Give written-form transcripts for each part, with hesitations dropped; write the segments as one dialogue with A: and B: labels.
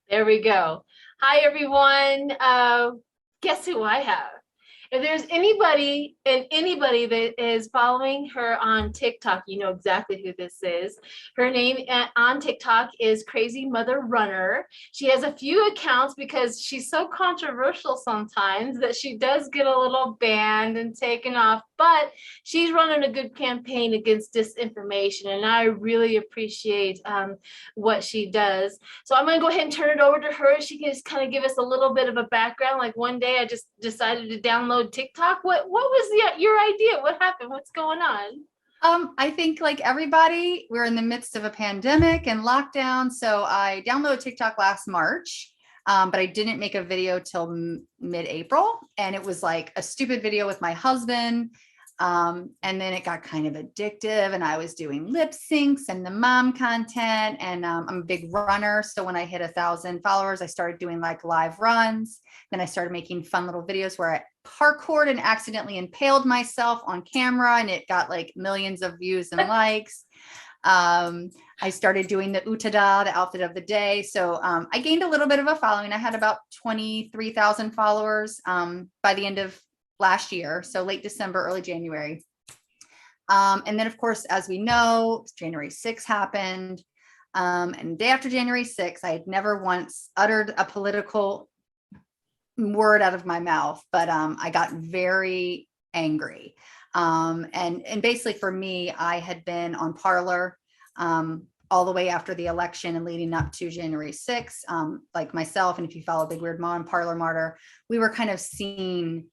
A: There we go. Hi, everyone. Guess who I have? If there's anybody that is following her on TikTok, you know exactly who this is. Her name on TikTok is crazymotherrunner. She has a few accounts because she's so controversial sometimes that she does get a little banned and taken off, but she's running a good campaign against disinformation, and I really appreciate what she does. So I'm going to go ahead and turn it over to her. She can just kind of give us a little bit of a background. Like one day I just decided to download TikTok. What was your idea? What happened? What's going on?
B: I think like everybody, we're in the midst of a pandemic and lockdown. So I downloaded TikTok last March, but I didn't make a video till mid-April. And it was like a stupid video with my husband. And then it got kind of addictive, and I was doing lip syncs and the mom content, and I'm a big runner. So when I hit 1,000 followers, I started doing like live runs. Then I started making fun little videos where I parkoured and accidentally impaled myself on camera, and it got like millions of views and likes. I started doing the Utada, the outfit of the day. So I gained a little bit of a following. I had about 23,000 followers by the end of last year. So late December, early January. And then, of course, as we know, January 6th happened. And the day after January 6th, I had never once uttered a political word out of my mouth, but I got very angry. And basically for me, I had been on Parler all the way after the election and leading up to January 6th, like myself. And if you follow Big Weird Mom, Parler Martyr, we were kind of seeing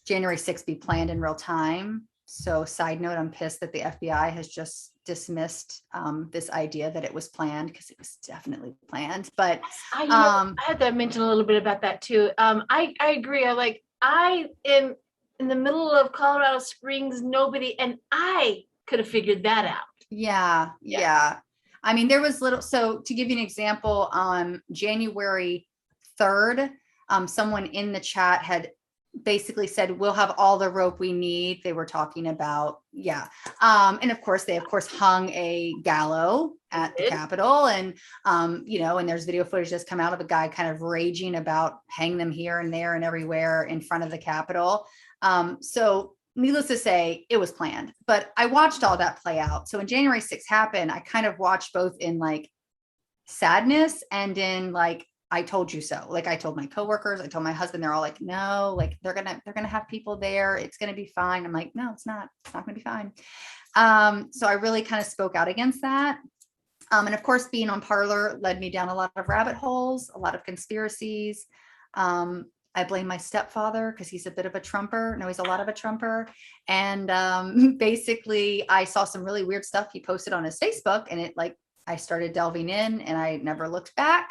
B: January 6th be planned in real time. So side note, I'm pissed that the FBI has just dismissed this idea that it was planned, because it was definitely planned. But
A: I had to mention a little bit about that too. I agree. I am in the middle of Colorado Springs, nobody, and I could have figured that out.
B: Yeah. I mean, there was little, so to give you an example, on January 3rd, someone in the chat had basically said, we'll have all the rope we need. They were talking about, and of course they hung a gallows at the Capitol, and and there's video footage that's come out of a guy kind of raging about hang them here and there and everywhere in front of the Capitol. So needless to say, it was planned, but I watched all that play out. So when January 6th happened, I kind of watched both in like sadness and in like, I told you so. Like I told my coworkers, I told my husband, they're all like, no, like they're going to have people there. It's going to be fine. I'm like, no, it's not going to be fine. So I really kind of spoke out against that. And of course, being on Parler led me down a lot of rabbit holes, a lot of conspiracies. I blame my stepfather because he's a bit of a Trumper. No, he's a lot of a Trumper. And basically I saw some really weird stuff he posted on his Facebook, and I started delving in and I never looked back.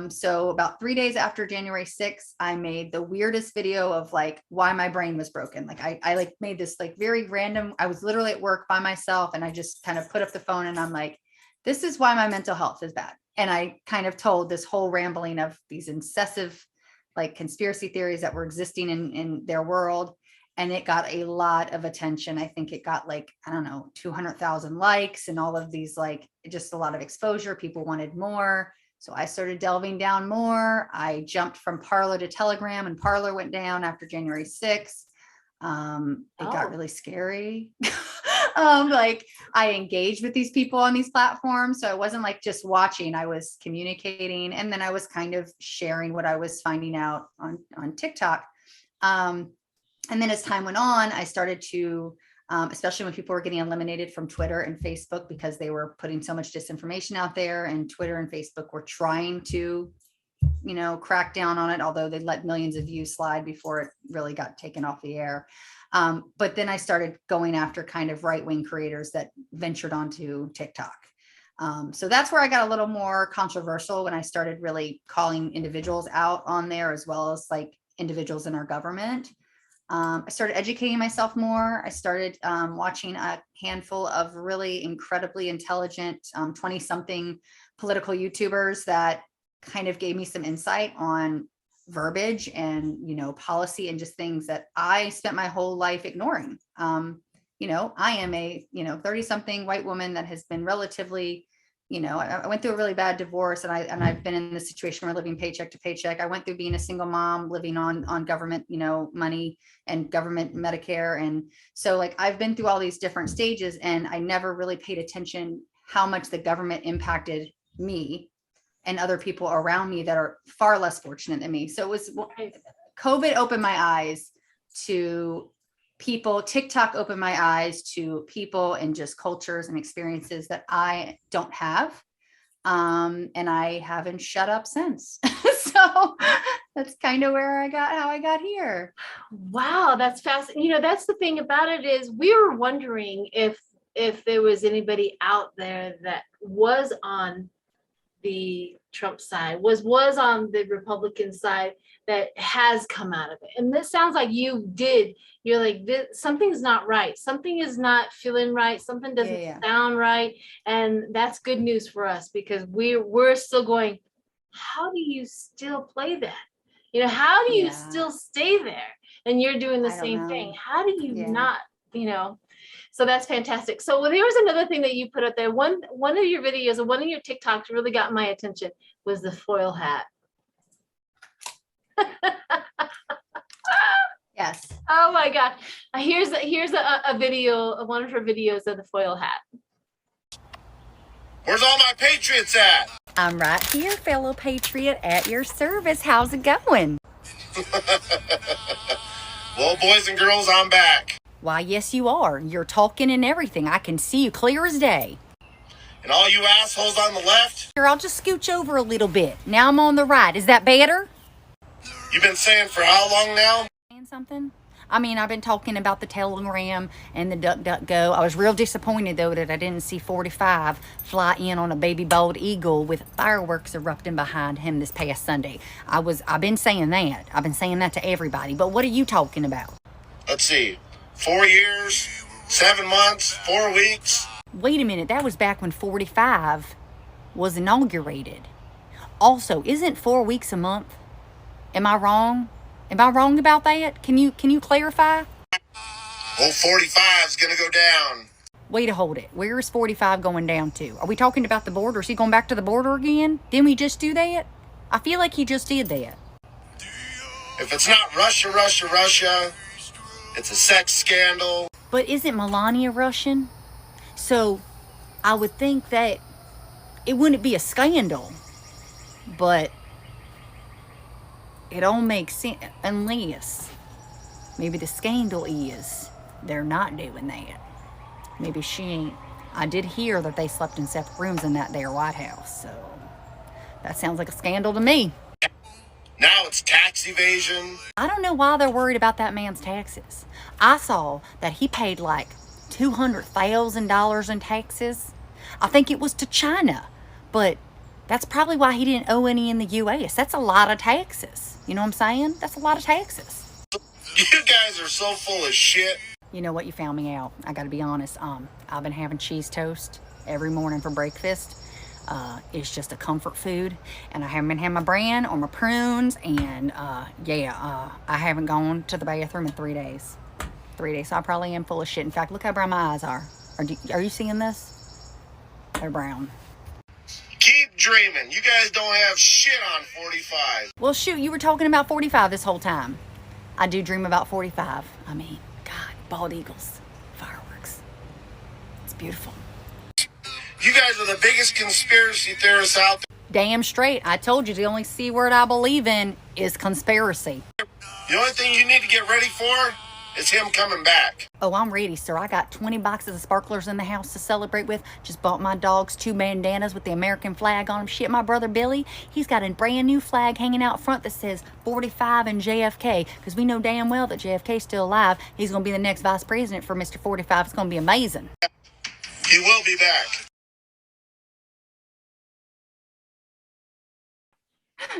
B: So about 3 days after January 6th, I made the weirdest video of like why my brain was broken. Like I like made this like very random, I was literally at work by myself, and I just kind of put up the phone and I'm like, this is why my mental health is bad. And I kind of told this whole rambling of these incessive like conspiracy theories that were existing in their world. And it got a lot of attention. I think it got like, I don't know, 200,000 likes and all of these, like just a lot of exposure. People wanted more. So I started delving down more. I jumped from Parler to Telegram, and Parler went down after January 6th. It got really scary. Like I engaged with these people on these platforms. So I wasn't like just watching, I was communicating. And then I was kind of sharing what I was finding out on TikTok. And then as time went on, I started to, especially when people were getting eliminated from Twitter and Facebook because they were putting so much disinformation out there, and Twitter and Facebook were trying to, crack down on it, although they let millions of views slide before it really got taken off the air. But then I started going after kind of right-wing creators that ventured onto TikTok. So that's where I got a little more controversial when I started really calling individuals out on there, as well as like individuals in our government. I started educating myself more. I started watching a handful of really incredibly intelligent 20-something political YouTubers that kind of gave me some insight on verbiage and, you know, policy and just things that I spent my whole life ignoring. You know, I am a, you know, 30-something white woman that has been relatively, you know, I went through a really bad divorce, and I've been in this situation where living paycheck to paycheck. I went through being a single mom, living on government, you know, money and government Medicare. And so like, I've been through all these different stages, and I never really paid attention how much the government impacted me and other people around me that are far less fortunate than me. So it was, COVID opened my eyes to people. TikTok opened my eyes to people and just cultures and experiences that I don't have. And I haven't shut up since. So that's kind of where how I got here.
A: Wow, that's fascinating. You know, that's the thing about it, is we were wondering if there was anybody out there that was on the Trump side, was on the Republican side, that has come out of it. And this sounds like you did. You're like, something's not right. Something is not feeling right. Something doesn't sound right. And that's good news for us, because we're still going, how do you still play that? You know, how do you still stay there? And you're doing the same thing. How do you not, you know? So that's fantastic. So there was another thing that you put up there. One of your videos or one of your TikToks really got my attention, was the foil hat.
B: Yes.
A: Oh my God. Here's a video of one of her videos of the foil hat.
C: Where's all my patriots at?
D: I'm right here, fellow patriot, at your service. How's it going?
C: Well, boys and girls, I'm back.
D: Why, yes, you are. You're talking and everything. I can see you clear as day.
C: And all you assholes on the left?
D: Here, I'll just scooch over a little bit. Now I'm on the right. Is that better?
C: You've been saying for how long now?
D: Saying something? I mean, I've been talking about the Telegram and the DuckDuckGo. I was real disappointed, though, that I didn't see 45 fly in on a baby bald eagle with fireworks erupting behind him this past Sunday. I've been saying that. I've been saying that to everybody. But what are you talking about?
C: Let's see. 4 years, 7 months, 4 weeks.
D: Wait a minute. That was back when 45 was inaugurated. Also, isn't 4 weeks a month? Am I wrong? Am I wrong about that? Can you clarify?
C: Well, 45 is going to go down.
D: Wait a hold it. Where is 45 going down to? Are we talking about the border? Is he going back to the border again? Didn't we just do that? I feel like he just did that.
C: If it's not Russia, it's a sex scandal.
D: But isn't Melania Russian? So I would think that it wouldn't be a scandal. But it all makes sense, unless maybe the scandal is they're not doing that. Maybe she ain't. I did hear that they slept in separate rooms in that there White House, so that sounds like a scandal to me.
C: Now it's tax evasion.
D: I don't know why they're worried about that man's taxes. I saw that he paid like $200,000 in taxes. I think it was to China, but that's probably why he didn't owe any in the U.S. That's a lot of taxes. You know what I'm saying? That's a lot of taxes.
C: You guys are so full of shit.
D: You know what? You found me out. I got to be honest. I've been having cheese toast every morning for breakfast. It's just a comfort food. And I haven't been having my bran or my prunes. And I haven't gone to the bathroom in 3 days. 3 days. So I probably am full of shit. In fact, look how brown my eyes are. Are you seeing this? They're brown.
C: Keep dreaming. You guys don't have shit on 45.
D: Well, shoot, you were talking about 45 this whole time. I do dream about 45. I mean, God, bald eagles, fireworks. It's beautiful.
C: You guys are the biggest conspiracy theorists out there.
D: Damn straight. I told you the only C word I believe in is conspiracy.
C: The only thing you need to get ready for is him coming back.
D: Oh, I'm ready, sir. I got 20 boxes of sparklers in the house to celebrate with. Just bought my dogs 2 bandanas with the American flag on them. Shit, my brother Billy, he's got a brand new flag hanging out front that says 45 and JFK, because we know damn well that JFK's still alive. He's going to be the next vice president for Mr. 45. It's going to be amazing.
C: He will be back.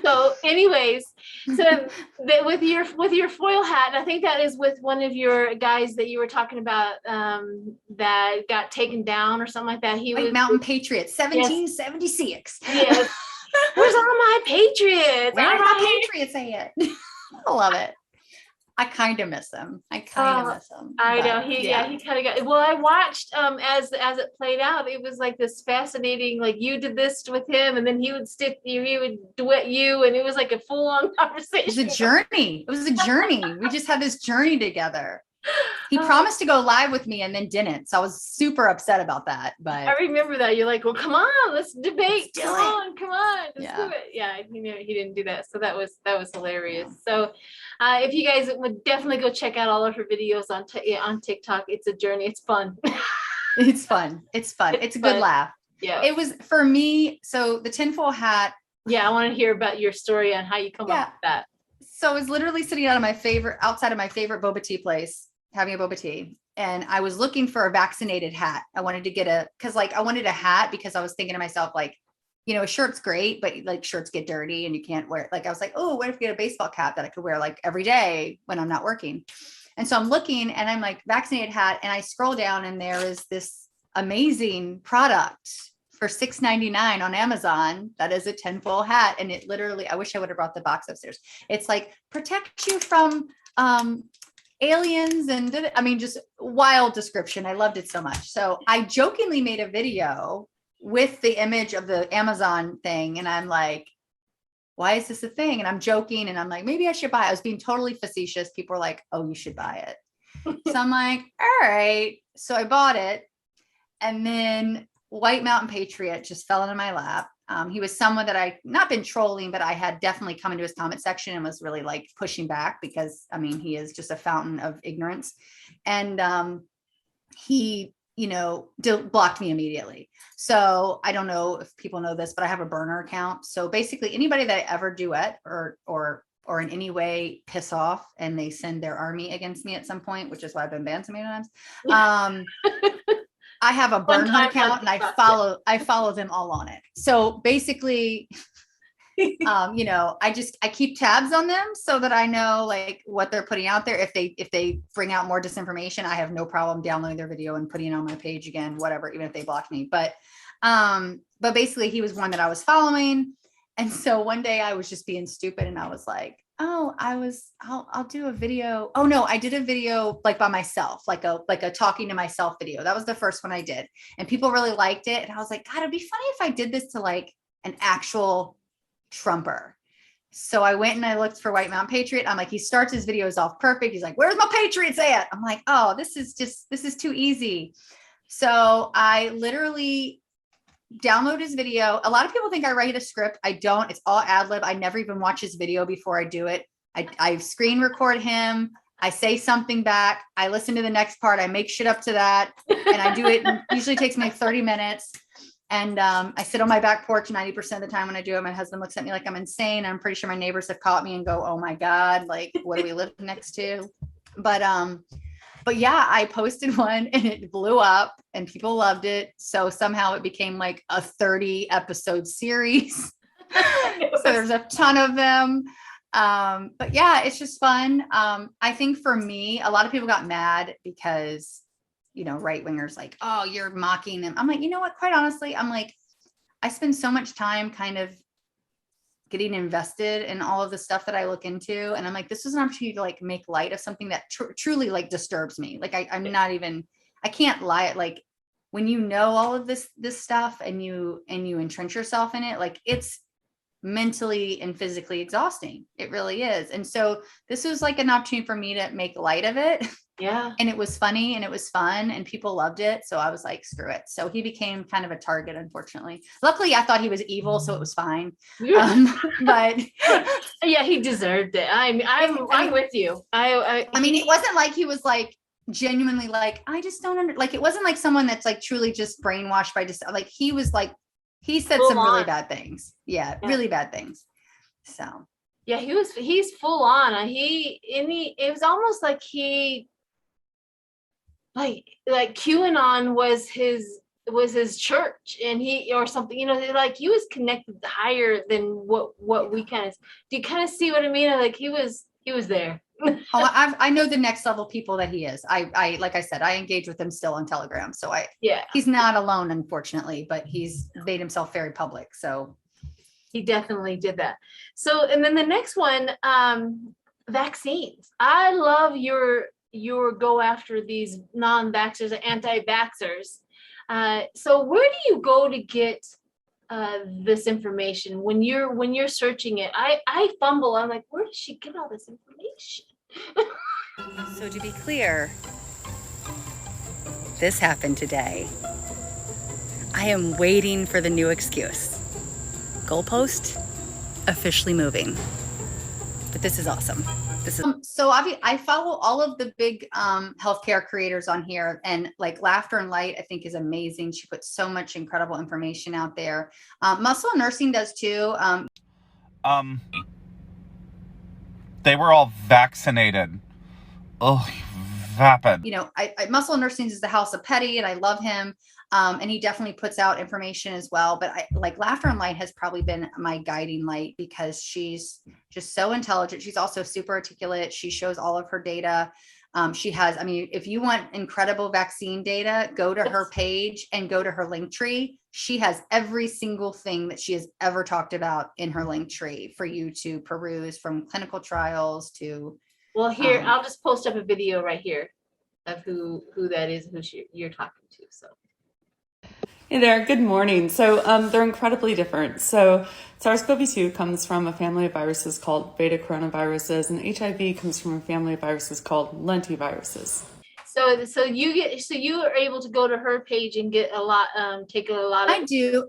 A: So anyways, with your foil hat, and I think that is with one of your guys that you were talking about, that got taken down or something like that. He
B: White
A: was
B: Mountain Patriots, 1776.
A: yes. Where's all my Patriots?
B: Where are
A: All
B: my
A: right.
B: Patriots at? I love it. I kind of miss him. I miss him.
A: I
B: but,
A: know he kind of got, well, I watched as it played out. It was like this fascinating, like you did this with him and then he would stick you, he would duet you, and it was like a full-on conversation.
B: It was a journey. It was a journey. We just had this journey together. He
A: Oh.
B: promised to go live with me and then didn't. So I was super upset about that. But
A: I remember that. You're like, well, come on, let's debate.
B: Let's do
A: Come on, let's do it. Yeah, he didn't do that. So that was hilarious. So if you guys would definitely go check out all of her videos on TikTok. It's a journey. It's fun.
B: it's fun. It's fun. It's a good laugh.
A: Yeah.
B: It was for me. So the tinfoil hat.
A: Yeah, I want to hear about your story on how you come up with that.
B: So I was literally sitting outside of my favorite boba tea place, having a boba tea. And I was looking for a vaccinated hat. I wanted to get I wanted a hat because I was thinking to myself, like, a shirt's great, but like shirts get dirty and you can't wear it. Like, I was like, oh, what if we get a baseball cap that I could wear like every day when I'm not working? And so I'm looking and I'm like, vaccinated hat. And I scroll down and there is this amazing product for $6.99 on Amazon. That is a tinfoil hat. And it literally, I wish I would have brought the box upstairs. It's like protect you from, aliens and just wild description. I loved it so much. So I jokingly made a video with the image of the Amazon thing. And I'm like, why is this a thing? And I'm joking and I'm like, maybe I should buy it. I was being totally facetious. People were like, oh, you should buy it. So I'm like, all right. So I bought it. And then White Mountain Patriot just fell into my lap. He was someone that I not been trolling, but I had definitely come into his comment section and was really like pushing back because he is just a fountain of ignorance. And he, blocked me immediately. So I don't know if people know this, but I have a burner account. So basically anybody that I ever duet or in any way piss off and they send their army against me at some point, which is why I've been banned so many times. I have a burner account and I follow them all on it. So basically, I keep tabs on them so that I know like what they're putting out there. If they bring out more disinformation, I have no problem downloading their video and putting it on my page again, whatever, even if they block me. But basically he was one that I was following. And so one day I was just being stupid and I was like, oh, I'll do a video. Oh no, I did a video like by myself, like a talking to myself video. That was the first one I did. And people really liked it. And I was like, God, it'd be funny if I did this to like an actual Trumper. So I went and I looked for White Mountain Patriot. I'm like, he starts his videos off perfect. He's like, where's my Patriots at? I'm like, oh, this is too easy. So I literally download his video. A lot of people think I write a script. I don't. It's all ad lib. I never even watch his video before I do it. I screen record him. I say something back. I listen to the next part. I make shit up to that. And I do it. Usually takes me like 30 minutes. And I sit on my back porch 90% of the time when I do it. My husband looks at me like I'm insane. I'm pretty sure my neighbors have caught me and go, oh my God, like, what do we live next to? But yeah, I posted one and it blew up and people loved it. So somehow it became like a 30 episode series. So there's a ton of them. But yeah, it's just fun. I think for me, a lot of people got mad because, right wingers like, oh, you're mocking them. I'm like, you know what? Quite honestly, I'm like, I spend so much time kind of getting invested in all of the stuff that I look into. And I'm like, this is an opportunity to like make light of something that truly like disturbs me. Like I can't lie. Like when you know all of this stuff and you entrench yourself in it, like it's mentally and physically exhausting. It really is. And so this was like an opportunity for me to make light of it.
A: Yeah.
B: And it was funny and it was fun and people loved it. So I was like, screw it. So he became kind of a target, unfortunately. Luckily, I thought he was evil, so it was fine. But
A: yeah, he deserved it. I'm with you.
B: I mean, it wasn't like he was like genuinely like, I just don't like, it wasn't like someone that's like truly just brainwashed by just like, he was like, he said full some on. Really bad things. Yeah, really bad things. So
A: yeah, he's full on. It was almost like he like QAnon was was his church, and he or something, you know, like he was connected higher than what we kind of, do you kind of see what I mean? Like he was there.
B: Oh, I know the next level people that he is. I like I said, I engage with him still on Telegram. So
A: Yeah,
B: he's not alone, unfortunately, but he's made himself very public. So
A: he definitely did that. So, and then the next one, vaccines. I love your go after these non-vaxxers, anti-vaxxers. So where do you go to get this information when you're searching it? I fumble. I'm like, where does she get all this information?
D: So to be clear, this happened today. I am waiting for the new excuse. Goalpost officially moving. But this is awesome. This is
B: so I follow all of the big healthcare creators on here, and like Laughter and Light, I think is amazing. She puts so much incredible information out there. Muscle Nursing does too.
E: They were all vaccinated. Oh, vapid.
B: You know, Muscle Nursing is the House of Petty, and I love him. And he definitely puts out information as well. But I like Laughter and Light has probably been my guiding light because she's just so intelligent. She's also super articulate. She shows all of her data. She has, I mean, if you want incredible vaccine data, go to her page and go to her link tree. She has every single thing that she has ever talked about in her link tree for you to peruse, from clinical trials to.
A: Well, here, I'll just post up a video right here of who that is, you're talking to. So.
F: Hey there, good morning. So they're incredibly different. So SARS-CoV-2 comes from a family of viruses called beta coronaviruses, and HIV comes from a family of viruses called lentiviruses.
A: So you are able to go to her page and get a lot, take a lot of.
B: I do.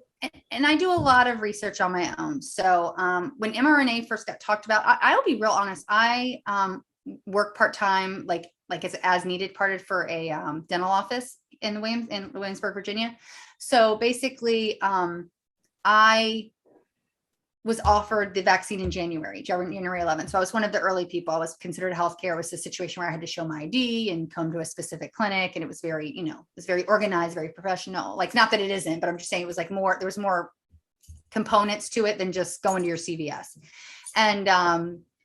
B: And I do a lot of research on my own. So when mRNA first got talked about, I'll be real honest. I work part-time, like as needed part for a dental office in Williamsburg, Virginia. So basically, I was offered the vaccine in January 11th. So I was one of the early people. I was considered healthcare. It was a situation where I had to show my ID and come to a specific clinic. And it was very, you know, it was very organized, very professional. Like, not that it isn't, but I'm just saying it was like more, there was more components to it than just going to your CVS. And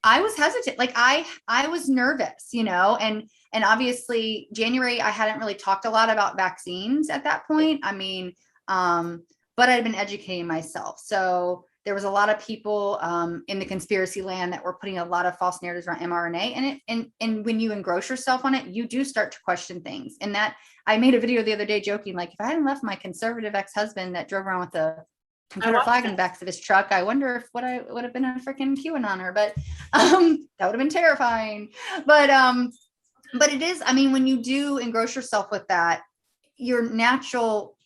B: I was hesitant. Like I was nervous, you know, and obviously January, I hadn't really talked a lot about vaccines at that point. I mean, but I'd been educating myself. So there was a lot of people in the conspiracy land that were putting a lot of false narratives around mRNA. And when you engross yourself on it, you do start to question things. And that I made a video the other day joking, like, if I hadn't left my conservative ex-husband that drove around with a Confederate flag in the back of his truck, I wonder if I would have been a freaking QAnoner, but that would have been terrifying. But it is, I mean, when you do engross yourself with that, your natural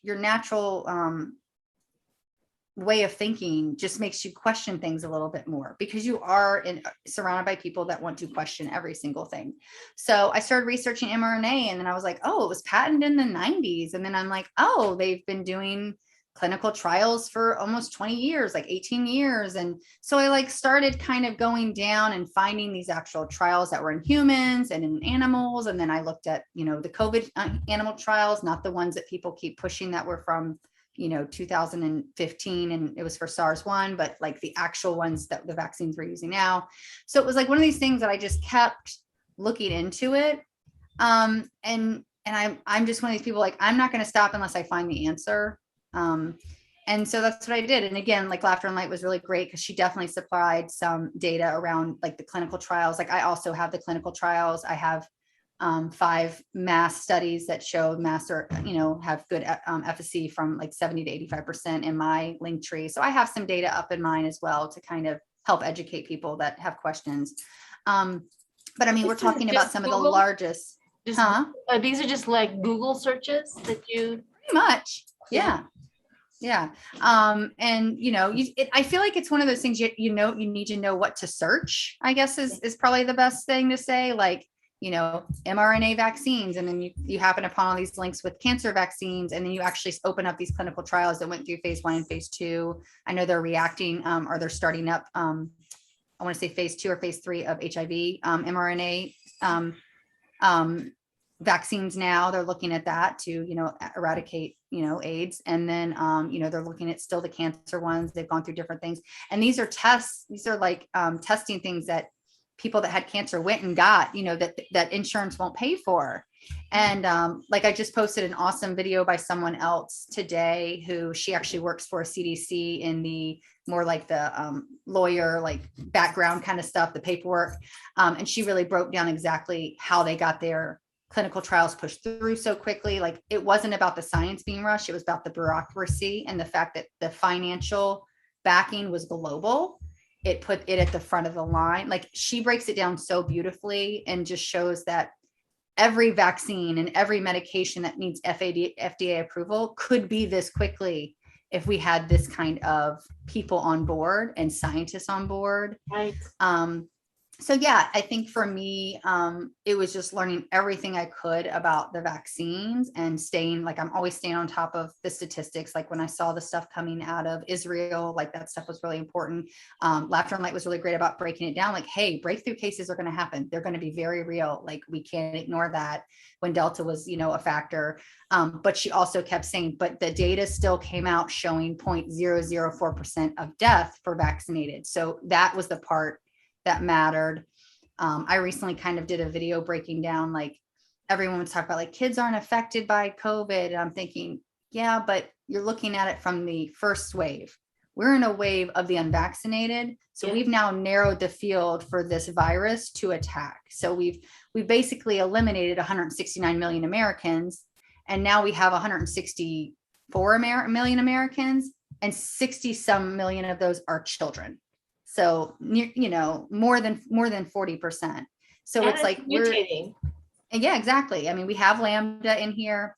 B: way of thinking just makes you question things a little bit more, because you are surrounded by people that want to question every single thing. So I started researching mRNA, and then I was like, oh, it was patented in the 90s. And then I'm like, oh, they've been doing clinical trials for almost 20 years, like 18 years. And so I like started kind of going down and finding these actual trials that were in humans and in animals. And then I looked at, you know, the COVID animal trials, not the ones that people keep pushing that were from, you know, 2015, and it was for SARS-1, but like the actual ones that the vaccines we're using now. So it was like one of these things that I just kept looking into it. And I'm just one of these people, like, I'm not going to stop unless I find the answer. And so that's what I did. And again, like Laughter and Light was really great because she definitely supplied some data around like the clinical trials. Like I also have the clinical trials. I have 5 mass studies that show mass, or, you know, have good efficacy from like 70 to 85% in my link tree. So I have some data up in mine as well to kind of help educate people that have questions. But I mean, we're talking about some of the largest.
A: These are just like Google searches that you.
B: Pretty much. Yeah. Yeah. And you know, I feel like it's one of those things, you know, you need to know what to search, I guess is probably the best thing to say. Like, you know, mRNA vaccines, and then you happen upon all these links with cancer vaccines, and then you actually open up these clinical trials that went through phase 1 and phase 2. I know they're reacting, or they're starting up, I want to say phase 2 or phase 3 of HIV, mRNA vaccines now. They're looking at that to, eradicate, AIDS. And then, they're looking at still the cancer ones. They've gone through different things. And these are tests. These are like testing things that people that had cancer went and got, that insurance won't pay for. And like I just posted an awesome video by someone else today who she actually works for a CDC in the more like the lawyer, like background kind of stuff, the paperwork. And she really broke down exactly how they got their clinical trials pushed through so quickly. Like it wasn't about the science being rushed. It was about the bureaucracy and the fact that the financial backing was global. It put it at the front of the line. Like she breaks it down so beautifully and just shows that every vaccine and every medication that needs FDA approval could be this quickly if we had this kind of people on board and scientists on board.
A: Right.
B: So yeah, I think for me, it was just learning everything I could about the vaccines and I'm always staying on top of the statistics. Like when I saw the stuff coming out of Israel, like that stuff was really important. Laughter and Light was really great about breaking it down. Like, hey, breakthrough cases are going to happen. They're going to be very real. Like we can't ignore that when Delta was, a factor. But she also kept saying, but the data still came out showing 0.004% of death for vaccinated. So that was the part that mattered. I recently kind of did a video breaking down, like everyone was talking about like kids aren't affected by COVID. And I'm thinking, yeah, but you're looking at it from the first wave. We're in a wave of the unvaccinated. So we've now narrowed the field for this virus to attack. So we've basically eliminated 169 million Americans. And now we have 164 million Americans, and 60 some million of those are children. So, more than 40%. So
A: And
B: it's like
A: mutating.
B: And yeah, exactly. I mean, we have Lambda in here.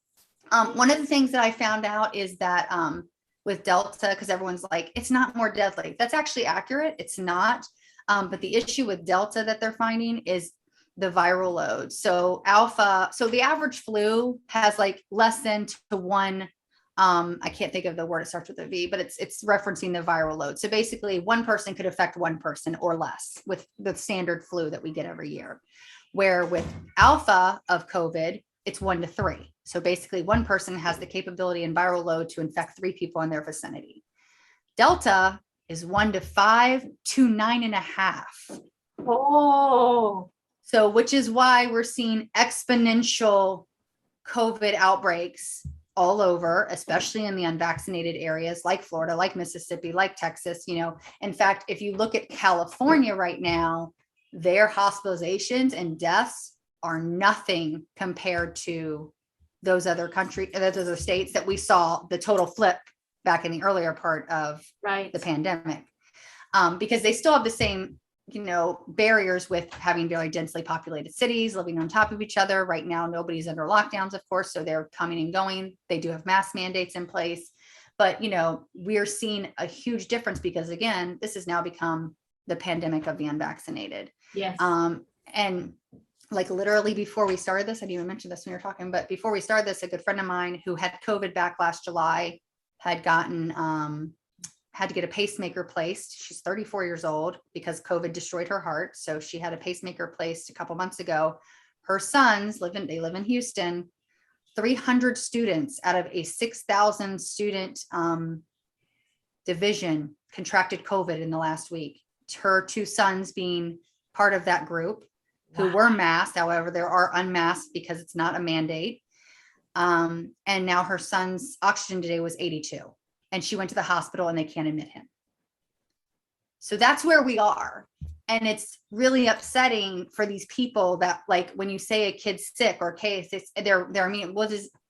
B: One of the things that I found out is that with Delta, because everyone's like, it's not more deadly. That's actually accurate. It's not. But the issue with Delta that they're finding is the viral load. So the average flu has like less than to one. I can't think of the word, it starts with a V, but it's referencing the viral load. So basically one person could affect one person or less with the standard flu that we get every year, where with alpha of COVID, it's 1 to 3. So basically one person has the capability and viral load to infect 3 people in their vicinity. Delta is 1 to 5 to 9.5.
A: Oh.
B: So which is why we're seeing exponential COVID outbreaks all over, especially in the unvaccinated areas like Florida, like Mississippi, like Texas. In fact, if you look at California right now, their hospitalizations and deaths are nothing compared to those other states that we saw the total flip back in the earlier part of the pandemic, because they still have the same barriers with having very densely populated cities living on top of each other. Right now, nobody's under lockdowns, of course, so they're coming and going. They do have mask mandates in place, but we're seeing a huge difference because again, this has now become the pandemic of the unvaccinated.
A: Yes.
B: And like literally before we started this, I didn't even mention this when we were talking, but before we started this, a good friend of mine who had COVID back last July had to get a pacemaker placed. She's 34 years old because COVID destroyed her heart. So she had a pacemaker placed a couple months ago. Her sons live in Houston. 300 students out of a 6,000 student division contracted COVID in the last week. Her 2 sons being part of that group who were masked. However, there are unmasked because it's not a mandate. And now her son's oxygen today was 82. And she went to the hospital and they can't admit him. So that's where we are. And it's really upsetting for these people that, like, when you say a kid's sick or case, they're immune.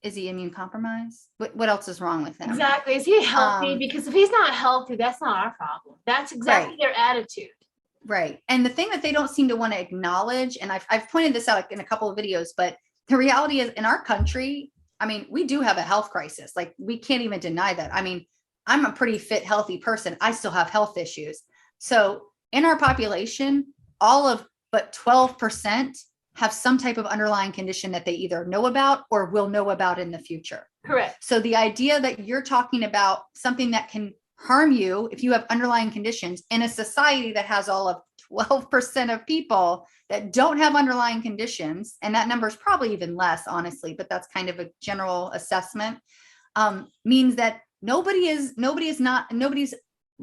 B: Is he immune compromised? What else is wrong with him?
A: Exactly. Is he healthy? Because if he's not healthy, that's not our problem. That's exactly their attitude.
B: Right. And the thing that they don't seem to want to acknowledge, and I've pointed this out in a couple of videos, but the reality is in our country, I mean, we do have a health crisis. Like, we can't even deny that. I mean, I'm a pretty fit, healthy person. I still have health issues. So in our population, all of but 12% have some type of underlying condition that they either know about or will know about in the future.
A: Correct.
B: So the idea that you're talking about something that can harm you if you have underlying conditions in a society that has all of 12% of people that don't have underlying conditions, and that number is probably even less, honestly, but that's kind of a general assessment, means that nobody's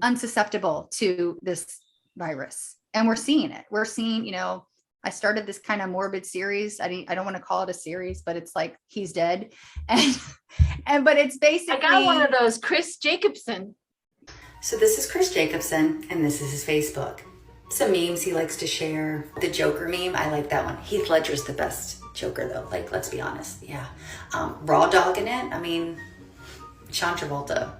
B: unsusceptible to this virus. And we're seeing it. We're seeing, you know, I started this kind of morbid series. I don't want to call it a series, but it's like he's dead. But it's basically,
A: I got one of those, Chris Jacobson.
D: So this is Chris Jacobson, and this is his Facebook. Some memes he likes to share. The Joker meme, I like that one. Heath Ledger's the best Joker, though. Like, let's be honest. Yeah. Raw Dog in it. I mean, Sean Travolta.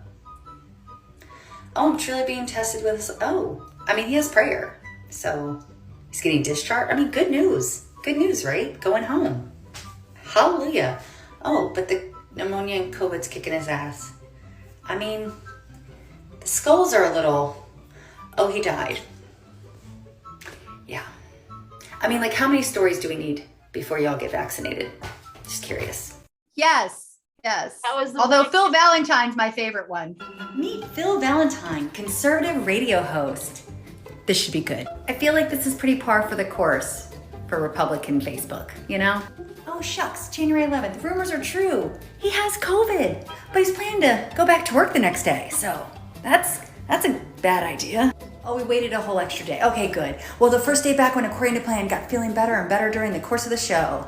D: Oh, I'm truly being tested with. Oh, I mean, he has prayer. So he's getting discharged. I mean, good news. Good news, right? Going home. Hallelujah. Oh, but the pneumonia and COVID's kicking his ass. I mean, the skulls are a little. Oh, he died. Yeah. I mean, like, how many stories do we need before y'all get vaccinated? Just curious.
B: Yes.
A: That was
B: Although Phil Valentine's my favorite one.
D: Meet Phil Valentine, conservative radio host. This should be good. I feel like this is pretty par for the course for Republican Facebook, you know? Oh shucks, January 11th, rumors are true. He has COVID, but he's planning to go back to work the next day. So that's a bad idea. Oh, we waited a whole extra day. Okay, good. Well, the first day back went according to plan, got feeling better and better during the course of the show.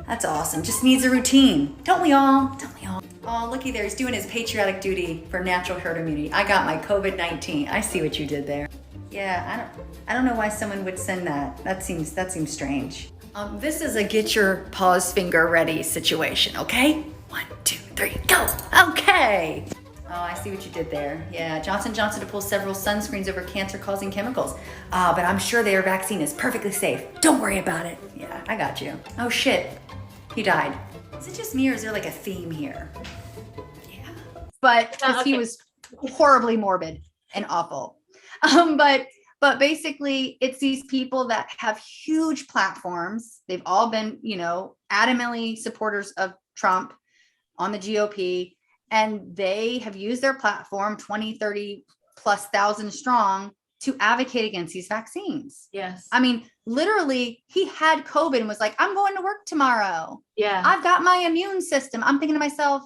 D: That's awesome. Just needs a routine. Don't we all? Don't we all? Oh, looky there. He's doing his patriotic duty for natural herd immunity. I got my COVID-19. I see what you did there. Yeah, I don't know why someone would send that. That seems strange. This is a get your pause finger ready situation, okay? 1, 2, 3, go. Okay. Oh, I see what you did there. Yeah, Johnson & Johnson to pull several sunscreens over cancer-causing chemicals. But I'm sure their vaccine is perfectly safe. Don't worry about it. Yeah, I got you. Oh shit, he died. Is it just me or is there like a theme here? Yeah.
B: But because he was horribly morbid and awful. But basically it's these people that have huge platforms. They've all been, you know, adamantly supporters of Trump on the GOP. And they have used their platform, 20, 30 plus thousand strong, to advocate against these vaccines.
A: Yes.
B: I mean, literally, he had COVID and was like, I'm going to work tomorrow.
A: Yeah.
B: I've got my immune system. I'm thinking to myself,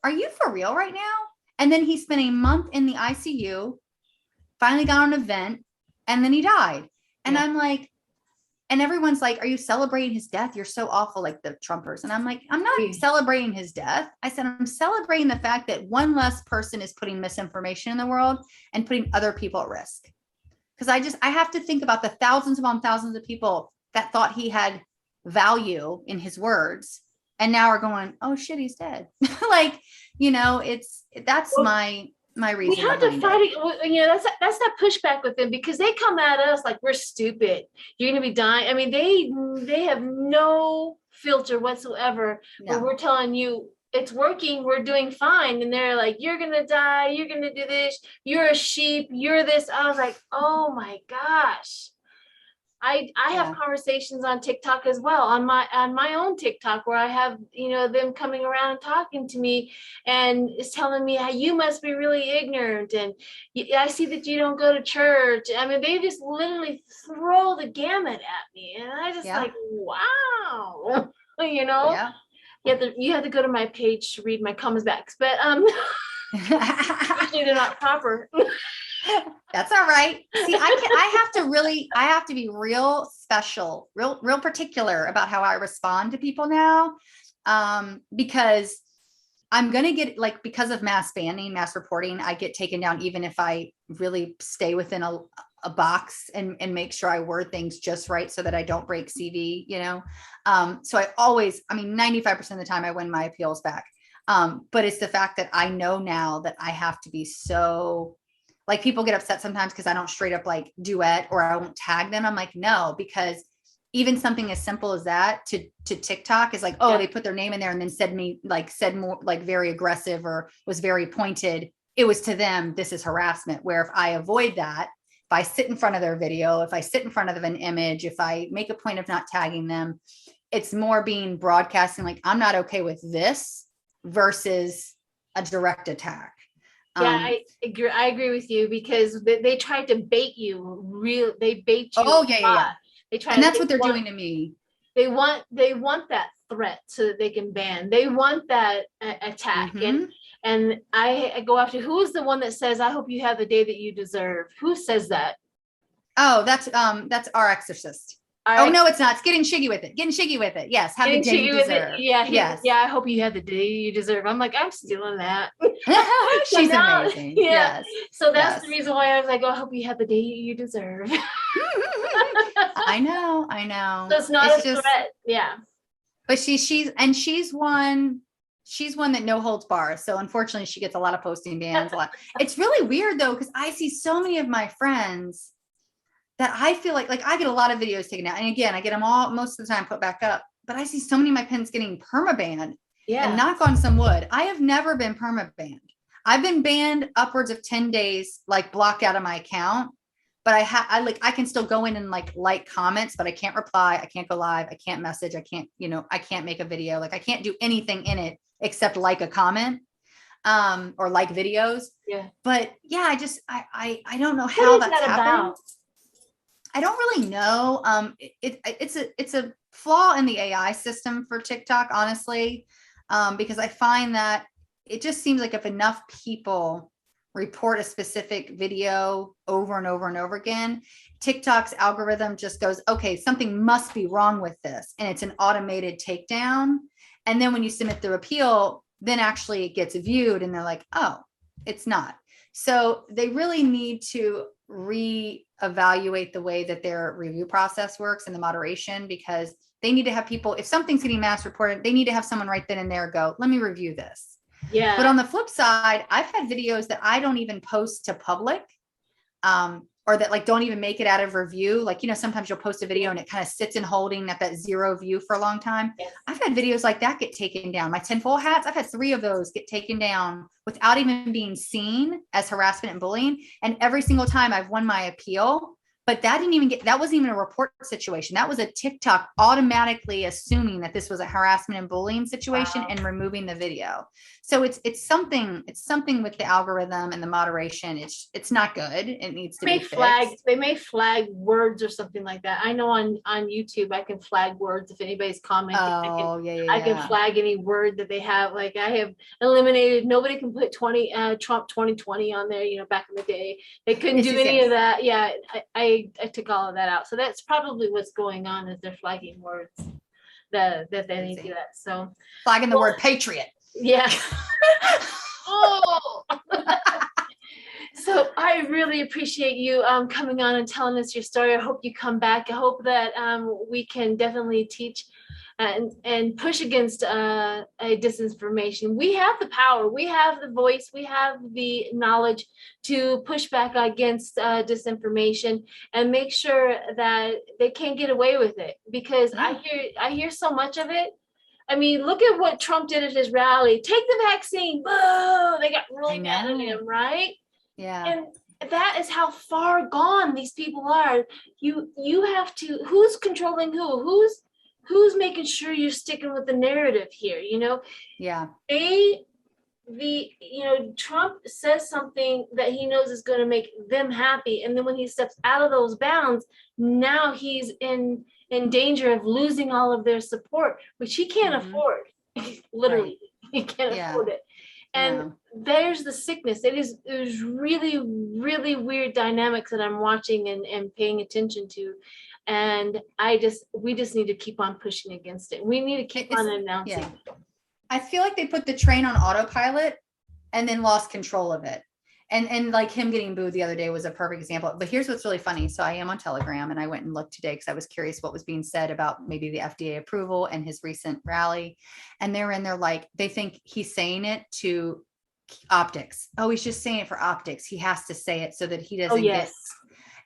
B: are you for real right now? And then he spent a month in the ICU, finally got on an event, and then he died. And
A: Yeah.
B: I'm like, and everyone's like, are you celebrating his death? You're so awful, like the Trumpers. And I'm like, I'm not celebrating his death. I said, I'm celebrating the fact that one less person is putting misinformation in the world and putting other people at risk. Because I have to think about the thousands upon thousands of people that thought he had value in his words and now are going, oh shit, he's dead. Like, you know, that's my reason.
A: We have to fight it. You know, that's that pushback with them because they come at us like we're stupid. You're gonna be dying. I mean, they have no filter whatsoever.
B: No.
A: Where we're telling you it's working, we're doing fine, and they're like, you're gonna die, you're gonna do this, you're a sheep, you're this. I was like, oh my gosh. I have conversations on TikTok as well, on my own TikTok, where I have, you know, them coming around and talking to me and is telling me how you must be really ignorant. And I see that you don't go to church. I mean, they just literally throw the gamut at me. And I just like, wow, you know, you have to go to my page to read my comments back. But usually they're not proper.
B: That's all right. See, I have to be real special, real particular about how I respond to people now. Because I'm going to get, like, because of mass banning, mass reporting, I get taken down, even if I really stay within a box and make sure I word things just right so that I don't break CV, you know? So 95% of the time I win my appeals back. But it's the fact that I know now that I have to be so, like, people get upset sometimes because I don't straight up like duet or I won't tag them. I'm like, no, because even something as simple as that to TikTok is like, oh, they put their name in there and then said more like very aggressive or was very pointed. It was to them, this is harassment. Where if I avoid that, if I sit in front of their video, if I sit in front of an image, if I make a point of not tagging them, it's more being broadcasting like, I'm not okay with this versus a direct attack.
A: Yeah, I agree with you because they tried to bait you. They bait you.
B: Oh yeah,
A: a
B: yeah,
A: lot.
B: yeah.
A: They try.
B: And that's
A: they
B: what they're
A: want-
B: doing to me.
A: They want that threat so that they can ban. They want that attack.
B: Mhm.
A: And I go after who's the one that says, "I hope you have the day that you deserve." Who says that?
B: Oh, that's our exorcist. Oh no, it's not. It's getting shiggy with it. Getting shiggy with it. Yes, have the day you deserve.
A: Yeah,
B: yes.
A: yeah. I hope you have the day you deserve. I'm like, I'm stealing that.
B: She's
A: now,
B: amazing.
A: Yeah.
B: Yes.
A: So that's the reason why I was like, oh, I hope you have the day you deserve.
B: I know.
A: So it's not a threat. Yeah.
B: But she's one that no holds bars. So unfortunately she gets a lot of posting bans. It's really weird though, because I see so many of my friends that I feel like I get a lot of videos taken out. And again, I get them all most of the time put back up. But I see so many of my pins getting perma-banned.
A: Yeah.
B: And knock on some wood, I have never been perma-banned. I've been banned upwards of 10 days, like blocked out of my account. But I can still go in and like comments, but I can't reply. I can't go live. I can't message. I can't, I can't make a video. Like I can't do anything in it except like a comment, or like videos.
A: Yeah.
B: But yeah, I don't know how that's happened. I don't really know. It's a flaw in the AI system for TikTok, honestly, because I find that it just seems like if enough people report a specific video over and over and over again, TikTok's algorithm just goes, okay, something must be wrong with this. And it's an automated takedown. And then when you submit the appeal, then actually it gets viewed and they're like, oh, it's not. So they really need to reevaluate the way that their review process works and the moderation, because they need to have people, if something's getting mass reported, they need to have someone right then and there go, let me review this.
A: Yeah.
B: But on the flip side, I've had videos that I don't even post to public, or that don't even make it out of review. Sometimes you'll post a video and it kind of sits in holding at that 0 view for a long time.
A: Yes.
B: I've had videos like that get taken down. My tinfoil hats, I've had 3 of those get taken down without even being seen as harassment and bullying. And every single time I've won my appeal, but that wasn't even a report situation. That was a TikTok automatically assuming that this was a harassment and bullying situation. Wow. And removing the video. So it's something with the algorithm and the moderation. It's not good. It needs to be fixed.
A: They may flag words or something like that. I know on YouTube I can flag words if anybody's commenting. I can flag any word that they have. Like I have eliminated. Nobody can put Trump 2020 on there. Back in the day, they couldn't do any of that. Yeah, I took all of that out. So that's probably what's going on, is they're flagging words that they need to do that. So
B: flagging the word patriot.
A: Yeah. Oh. So I really appreciate you coming on and telling us your story. I hope you come back. I hope that we can definitely teach and push against a disinformation. We have the power, we have the voice, we have the knowledge to push back against disinformation and make sure that they can't get away with it, because I hear so much of it. I mean, look at what Trump did at his rally. Take the vaccine. Boo! They got really mad at him, right?
B: Yeah.
A: And that is how far gone these people are. You have to, who's controlling who? Who's making sure you're sticking with the narrative here,
B: Yeah.
A: Trump says something that he knows is going to make them happy. And then when he steps out of those bounds, now he's in danger of losing all of their support, which he can't afford. Literally, he can't afford it. And there's the sickness. There's really, really weird dynamics that I'm watching and paying attention to. And we just need to keep on pushing against it. We need to keep on announcing.
B: Yeah. I feel like they put the train on autopilot and then lost control of it. And like him getting booed the other day was a perfect example. But here's what's really funny. So I am on Telegram and I went and looked today because I was curious what was being said about maybe the FDA approval and his recent rally. And they're in there like, they think he's saying it to optics. Oh, he's just saying it for optics. He has to say it so that he doesn't get.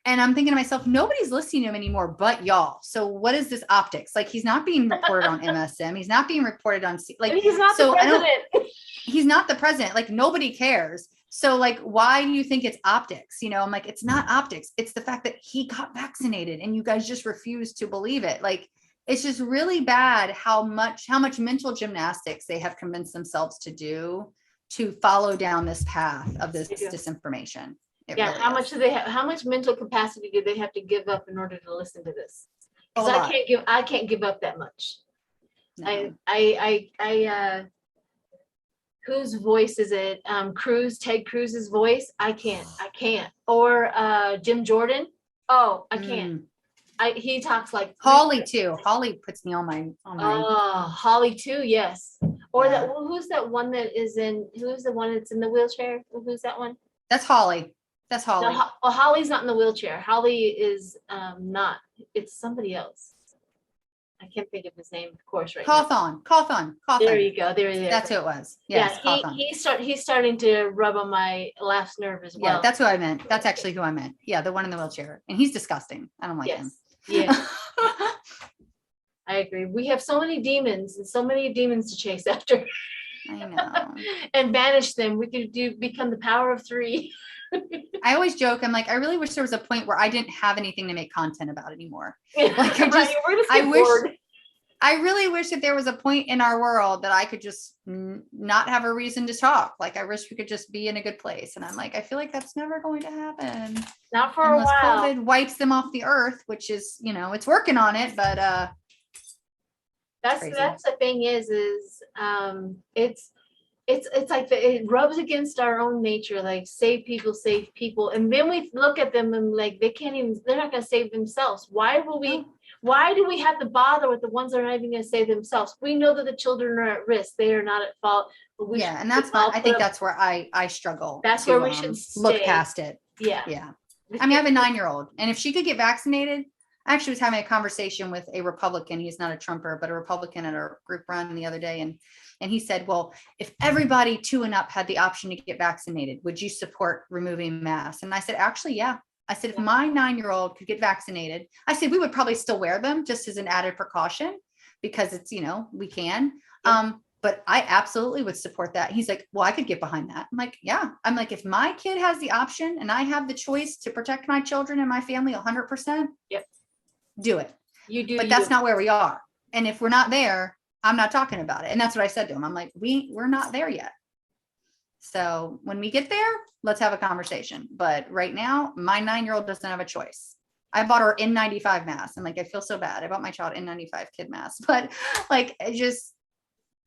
B: And I'm thinking to myself, nobody's listening to him anymore but y'all. So what is this optics? Like he's not being reported on MSM. He's not being reported on
A: he's not the president.
B: He's not the president. Like nobody cares. So like, why do you think it's optics? I'm like, it's not optics. It's the fact that he got vaccinated and you guys just refuse to believe it. Like, it's just really bad how much mental gymnastics they have convinced themselves to do to follow down this path of this
A: They do.
B: disinformation. It
A: Yeah,
B: really
A: how
B: is.
A: much do they have? How much mental capacity do they have to give up in order to listen to this?
B: A
A: Because
B: lot.
A: I can't give up that much.
B: No.
A: Whose voice is it? Ted Cruz's voice. I can't. Or Jim Jordan. Oh, I can't. He talks like
B: Holly too. Holly puts me on my.
A: Holly too. Yes. Or
B: Yeah.
A: who's that one that is in? Who's the one that's in the wheelchair? Who's that one?
B: That's Holly. That's Holly.
A: No, well, Holly's not in the wheelchair. Holly is not. It's somebody else. I can't think of his name, of course, right now.
B: Cawthon.
A: There you go. There.
B: That's who it was. Yes,
A: Yeah, he's starting to rub on my last nerve as well.
B: Yeah, that's who I meant. That's actually who I meant. Yeah, the one in the wheelchair. And he's disgusting. I don't like him.
A: Yeah. I agree. We have so many demons and so many demons to chase after.
B: I know.
A: And banish them. We could become the power of 3.
B: I always joke. I'm like, I really wish there was a point where I didn't have anything to make content about anymore.
A: Like
B: I really wish that there was a point in our world that I could just not have a reason to talk. Like, I wish we could just be in a good place. And I'm like, I feel like that's never going to happen.
A: Not for a while.
B: COVID wipes them off the earth, which is, it's working on it, but
A: that's the thing is it's like it rubs against our own nature, like save people. And then we look at them and like, they're not going to save themselves. Why do we have to bother with the ones that are not even going to save themselves? We know that the children are at risk. They are not at fault.
B: And that's why I think that's where I struggle.
A: That's where we should
B: look past it.
A: Yeah.
B: Yeah. I mean, I have a 9-year-old, and if she could get vaccinated, I actually was having a conversation with a Republican. He's not a Trumper, but a Republican at our group run the other day. And he said, well, if everybody 2 and up had the option to get vaccinated, would you support removing masks? And I said, actually, yeah. I said, if my 9-year-old could get vaccinated, I said, we would probably still wear them just as an added precaution because it's, we can. Yeah. But I absolutely would support that. He's like, well, I could get behind that. I'm like, yeah. I'm like, if my kid has the option and I have the choice to protect my children and my family 100%,
A: yep,
B: do it.
A: You do.
B: But that's not where we are. And if we're not there, I'm not talking about it. And that's what I said to him. I'm like, we're not there yet. So when we get there, let's have a conversation. But right now, my 9-year-old doesn't have a choice. I bought her N95 mask. I'm like, I feel so bad. I bought my child N95 kid mask, but like,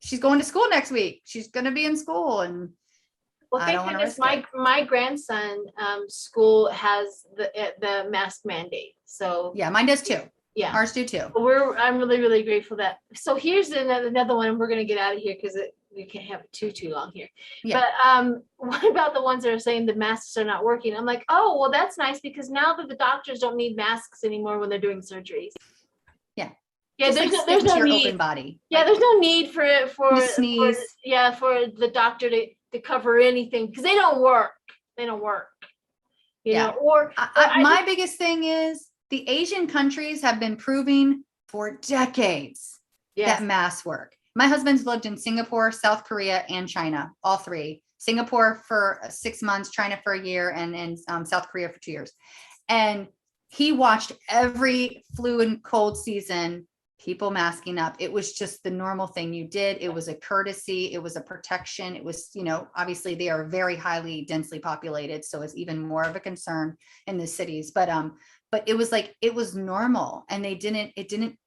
B: she's going to school next week. She's going to be in school. And
A: well, thank goodness my grandson school has the mask mandate. So
B: yeah, mine does too.
A: Yeah,
B: ours do too.
A: I'm really, really grateful that. So here's another one. We're going to get out of here because we can't have it too long here. Yeah. But what about the ones that are saying the masks are not working? I'm like, oh, well, that's nice because now that the doctors don't need masks anymore when they're doing surgeries.
B: Yeah.
A: Yeah, there's no need.
B: Open body.
A: Yeah, there's no need for
B: sneeze.
A: For the doctor to cover anything because they don't work. They don't work. You know, or
B: my biggest thing is the Asian countries have been proving for decades that masks work. My husband's lived in Singapore, South Korea, and China, all 3. Singapore for 6 months, China for a year, and South Korea for 2 years. And he watched every flu and cold season, people masking up. It was just the normal thing you did. It was a courtesy. It was a protection. It was, obviously they are very highly densely populated. So it's even more of a concern in the cities. But it was like, it was normal. And it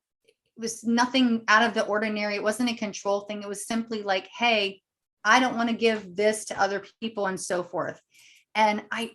B: was nothing out of the ordinary. It wasn't a control thing. It was simply like, hey, I don't want to give this to other people and so forth. And I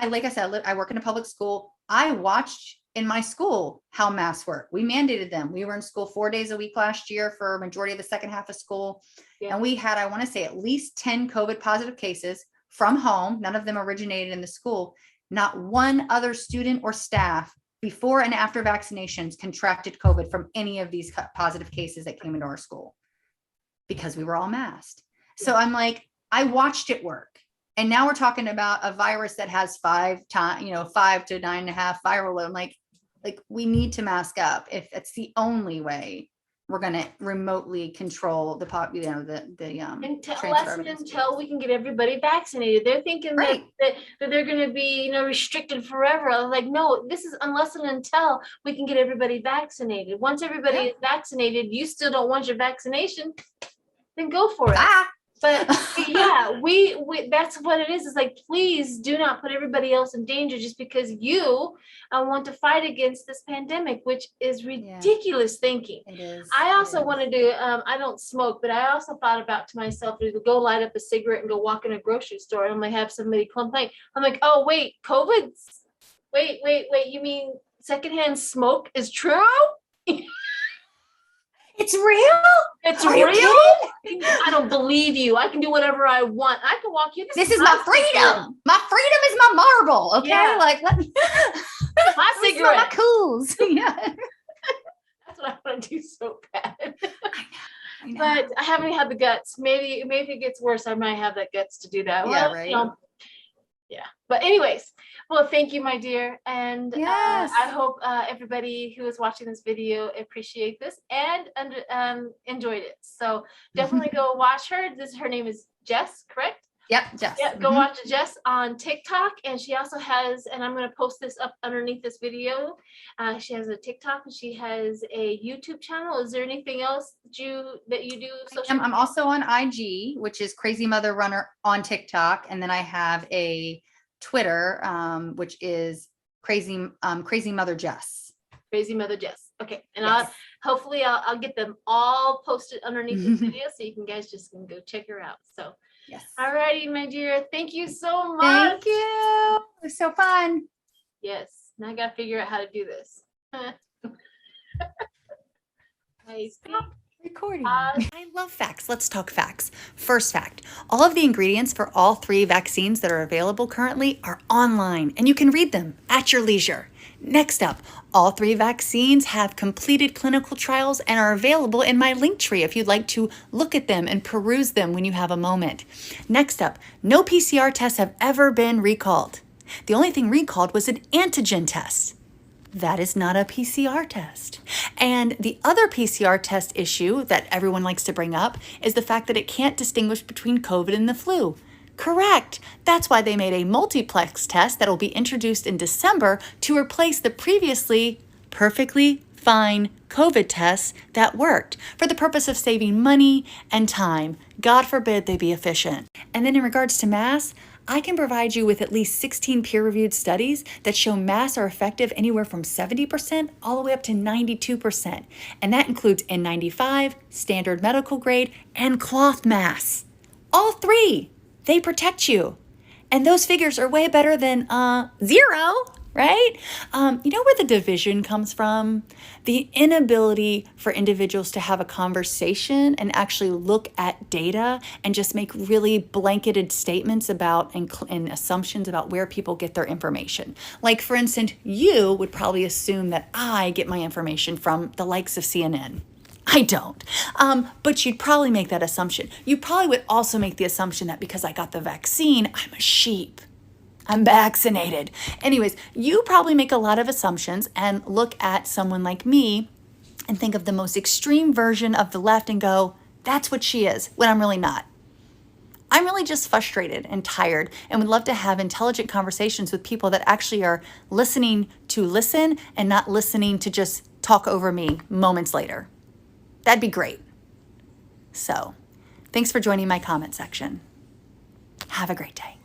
B: like I said, I work in a public school. I watched in my school how masks work. We mandated them. We were in school 4 days a week last year for a majority of the second half of school. Yeah. And we had, I want to say, at least 10 COVID positive cases from home. None of them originated in the school. Not one other student or staff before and after vaccinations contracted COVID from any of these positive cases that came into our school because we were all masked. So I'm like, I watched it work. And now we're talking about a virus that has 5 to 9.5 viral load. Like we need to mask up if it's the only way we're going to remotely control the
A: until we can get everybody vaccinated. They're thinking that they're going to be, restricted forever. I was like, no, this is unless and until we can get everybody vaccinated. Once everybody is vaccinated, you still don't want your vaccination, then go for it. But yeah, we that's what it is. It's like, please do not put everybody else in danger just because you want to fight against this pandemic, which is ridiculous thinking.
B: It is.
A: I also want to do, I don't smoke, but I also thought about to myself to go light up a cigarette and go walk in a grocery store and I'm like, have somebody complain. I'm like, oh, wait, wait, you mean secondhand smoke is true?
B: It's real?
A: It's
B: Are you
A: real? I don't believe you. I can do whatever I want. I can walk you.
B: This is my freedom. My freedom is my marble. Okay.
A: Yeah.
B: Like, let me,
A: My
B: let me smell
A: cigarette.
B: my cools. Yeah.
A: That's what I want to do so bad.
B: I know.
A: But I haven't had the guts. Maybe if it gets worse, I might have that guts to do that.
B: Yeah,
A: Well,
B: right.
A: you know, yeah. But anyways, well, thank you, my dear. And
B: Yes.
A: I hope everybody who is watching this video appreciate this and enjoyed it. So definitely go watch her. Her name is Jess, correct?
B: Yep, Jess.
A: Yeah, go watch Jess on TikTok, and she also has, and I'm going to post this up underneath this video. She has a TikTok and she has a YouTube channel. Is there anything else that you do?
B: I'm also on IG, which is crazymotherrunner on TikTok, and then I have a Twitter, which is crazy mother Jess.
A: Crazy Mother Jess. Okay, and
B: Yes.
A: hopefully I'll get them all posted underneath this video, so you guys can go check her out. So.
B: Yes.
A: All righty, my dear. Thank you so much.
B: Thank you. It was so fun.
A: Yes. Now I got to figure out how to do this.
B: Stop recording.
D: I love facts. Let's talk facts. First fact, all of the ingredients for all 3 vaccines that are available currently are online, and you can read them at your leisure. Next up, all 3 vaccines have completed clinical trials and are available in my link tree if you'd like to look at them and peruse them when you have a moment. Next up, no PCR tests have ever been recalled. The only thing recalled was an antigen test. That is not a PCR test. And the other PCR test issue that everyone likes to bring up is the fact that it can't distinguish between COVID and the flu. Correct. That's why they made a multiplex test that will be introduced in December to replace the previously perfectly fine COVID tests that worked for the purpose of saving money and time. God forbid they be efficient. And then in regards to masks, I can provide you with at least 16 peer-reviewed studies that show masks are effective anywhere from 70% all the way up to 92%. And that includes N95, standard medical grade, and cloth masks. All 3. They protect you. And those figures are way better than 0, right? You know where the division comes from? The inability for individuals to have a conversation and actually look at data and just make really blanketed statements about and assumptions about where people get their information. Like, for instance, you would probably assume that I get my information from the likes of CNN. I don't. But you'd probably make that assumption. You probably would also make the assumption that because I got the vaccine, I'm a sheep. I'm vaccinated. Anyways, you probably make a lot of assumptions and look at someone like me and think of the most extreme version of the left and go, that's what she is, when I'm really not. I'm really just frustrated and tired and would love to have intelligent conversations with people that actually are listening to listen and not listening to just talk over me moments later. That'd be great. So, thanks for joining my comment section. Have a great day.